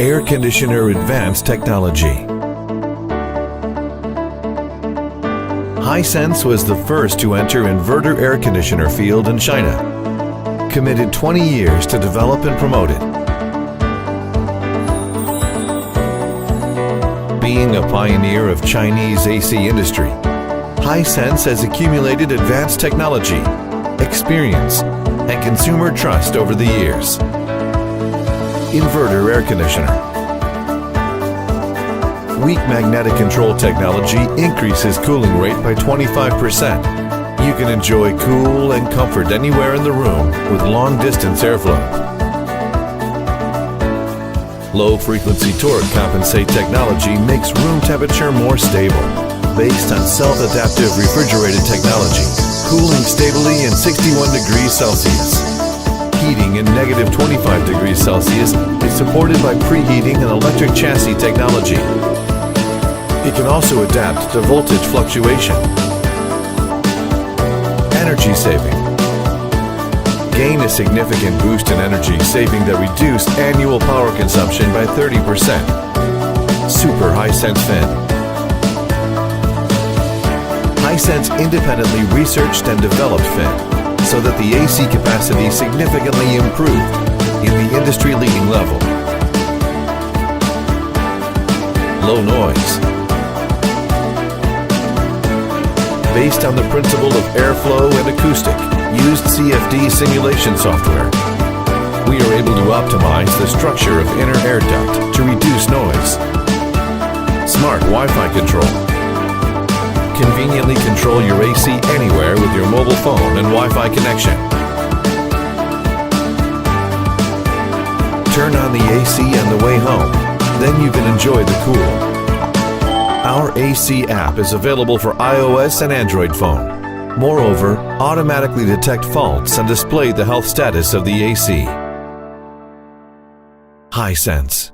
Air Conditioner Advanced Technology. Hisense was the first to enter inverter air conditioner field in China, committed 20 years to develop and promote it. Being a pioneer of Chinese AC industry, Hisense has accumulated advanced technology, experience, and consumer trust over the years. Inverter air conditioner. Weak magnetic control technology increases cooling rate by 25%. You can enjoy cool and comfort anywhere in the room with long-distance airflow. Low-frequency torque compensate technology makes room temperature more stable. Based on self-adaptive refrigerated technology, cooling stably in 61 degrees Celsius. Heating in negative 25 degrees Celsius is supported by preheating and electric chassis technology. It can also adapt to voltage fluctuation. Energy saving. Gain a significant boost in energy saving that reduced annual power consumption by 30%. Super Hisense fan. Hisense independently researched and developed fan so that the AC capacity significantly improved in the industry-leading level. Low noise. Based on the principle of airflow and acoustic, used CFD simulation software, we are able to optimize the structure of inner air duct to reduce noise. Smart Wi-Fi control. Conveniently control your AC anywhere with your mobile phone and Wi-Fi connection. Turn on the AC on the way home, then you can enjoy the cool. Our AC app is available for iOS and Android phone. Moreover, automatically detect faults and display the health status of the AC. Hisense.